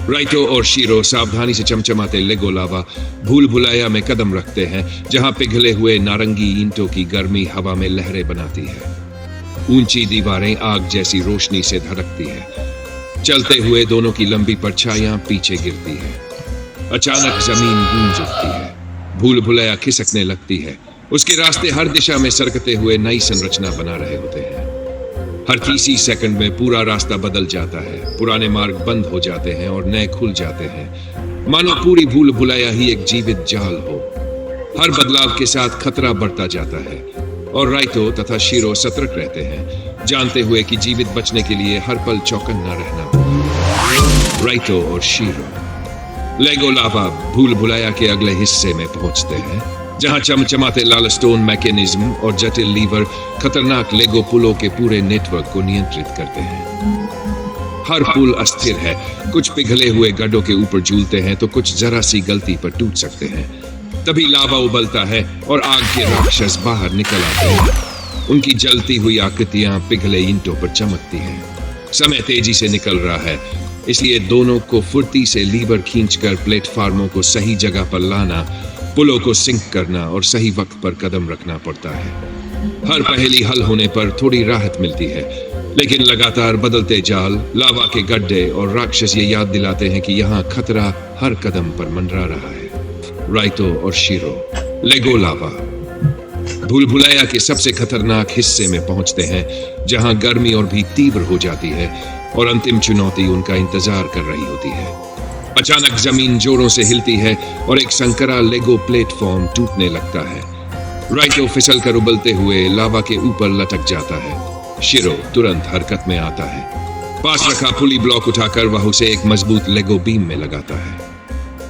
राइतो और शीरो सावधानी से चमचमाते लेगो लावा भूल भुलैया में कदम रखते हैं, जहां पिघले हुए नारंगी ईंटों की गर्मी हवा में लहरें बनाती है। ऊंची दीवारें आग जैसी रोशनी से धड़कती है। चलते हुए दोनों की लंबी परछाइयां पीछे गिरती है। अचानक जमीन गूंज उठती है। भूल भुलैया खिसकने लगती है। उसके रास्ते हर दिशा में सरकते हुए नई संरचना बना रहे होते हैं। हर 30 सेकंड में पूरा रास्ता बदल जाता है। पुराने मार्ग बंद हो जाते हैं और नए खुल जाते हैं, मानो पूरी भूल भुलैया ही एक जीवित जाल हो। हर बदलाव के साथ खतरा बढ़ता जाता है और राइतो तथा शीरो सतर्क रहते हैं, जानते हुए कि जीवित बचने के लिए हर पल चौकन्ना रहना। राइतो और शीरो लेगो लावा भूल भुलैया के अगले हिस्से में पहुंचते हैं, जहां चमचमाते लालस्टोन मैकेनिज्म और जटिल लीवर खतरनाक लेगो पुलों के पूरे नेटवर्क को नियंत्रित करते हैं। हर पुल अस्थिर है, कुछ पिघले हुए गड्ढों के ऊपर झूलते हैं तो कुछ जरा सी गलती पर टूट सकते हैं। तभी लावा उबलता है और आग के राक्षस बाहर निकल आते हैं। उनकी जलती हुई आकृतियां पिघले ईंटों पर चमकती हैं। समय तेजी से निकल रहा है, इसलिए दोनों को फुर्ती से लीवर खींचकर प्लेटफार्मों को सही जगह पर लाना, पुलों को सिंक करना और सही वक्त पर कदम रखना पड़ता है। हर पहेली हल होने पर थोड़ी राहत मिलती है, लेकिन लगातार बदलते जाल, लावा के गड्ढे और राक्षस ये याद दिलाते हैं कि यहाँ खतरा हर कदम पर मंडरा रहा है। राइतो और शीरो लेगो लावा भूल भुलैया के सबसे खतरनाक हिस्से में पहुंचते हैं, जहां गर्मी और भी तीव्र हो जाती है और अंतिम चुनौती उनका इंतजार कर रही होती है। अचानक जमीन जोरों से हिलती है और एक संकरा लेगो प्लेटफॉर्म टूटने लगता है। राइतो फिसल कर उबलते हुए लावा के ऊपर लटक जाता है। शीरो तुरंत हरकत में आता है। पास रखा पुली ब्लॉक उठाकर वह उसे एक मजबूत लेगो बीम में लगाता है।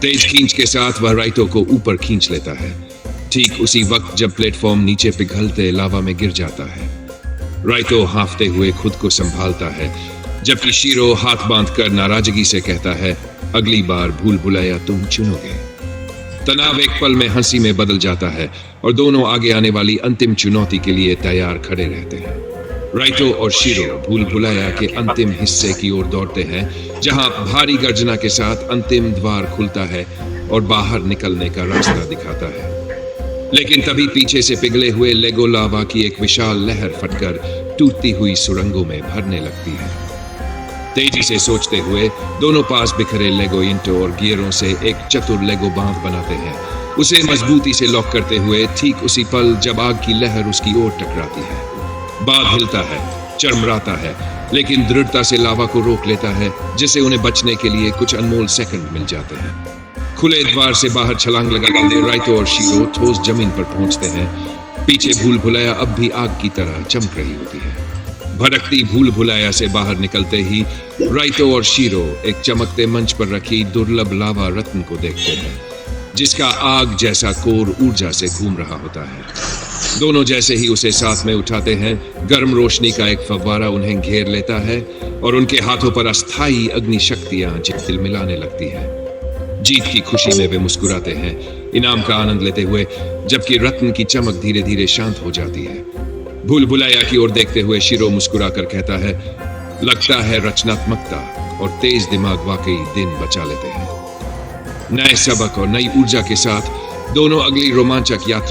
तेज खींच के साथ वह राइतो को ऊपर खींच लेता है, ठीक उसी वक्त जब प्लेटफॉर्म नीचे पिघलते लावा में गिर जाता है। राइतो हांफते हुए खुद को संभालता है, जबकि शीरो हाथ बांधकर नाराजगी से कहता है, अगली बार भूल भुलैया तुम चुनोगे। तनाव एक पल में हंसी में बदल जाता है और दोनों आगे आने वाली अंतिम चुनौती के लिए तैयार खड़े रहते हैं। राइतो और शीरो भूल भुलैया के अंतिम हिस्से की ओर दौड़ते हैं, जहां भारी गर्जना के साथ अंतिम द्वार खुलता है और बाहर निकलने का रास्ता दिखाता है। लेकिन तभी पीछे से पिघले हुए लेगो लावा की एक विशाल लहर फटकर टूटती हुई सुरंगों में भरने लगती है। तेजी से सोचते हुए दोनों पास बिखरे लेगो ईंटों और गियरों से एक चतुर लेगो बांध बनाते हैं, उसे मजबूती से लॉक करते हुए ठीक उसी पल जब आग की लहर उसकी ओर टकराती है। बांध हिलता है, चरमराता है, लेकिन दृढ़ता से लावा को रोक लेता है, जिससे उन्हें बचने के लिए कुछ अनमोल सेकंड मिल जाते हैं। खुले द्वार से बाहर छलांग लगाते हुए राइतो और शीरो ठोस जमीन पर पहुंचते हैं। पीछे भूल भुलैया अब भी आग की तरह चमक रही होती है। भड़कती भूल भुलैया से बाहर निकलते ही राइतो और शीरो एक चमकते मंच पर रखी दुर्लभ लावा रत्न को देखते हैं, जिसका आग जैसा कोर ऊर्जा से घूम रहा होता है। दोनों जैसे ही उसे साथ में उठाते हैं, गर्म रोशनी का एक फव्वारा उन्हें घेर लेता है और उनके हाथों पर अस्थायी अग्नि शक्तियां तिलमिलाने लगती हैं। जीत की खुशी में वे मुस्कुराते हैं, इनाम का आनंद लेते हुए, जबकि रत्न की चमक धीरे धीरे शांत हो जाती है। भूल भुलैया की ओर देखते हुए शीरो मुस्कुराकर कहता है, लगता है रचनात्मकता और तेज दिमाग वाकई दिन बचा लेते हैं। नए सबक और नई ऊर्जा के साथ दोनों अगली रोमांचक यात्रा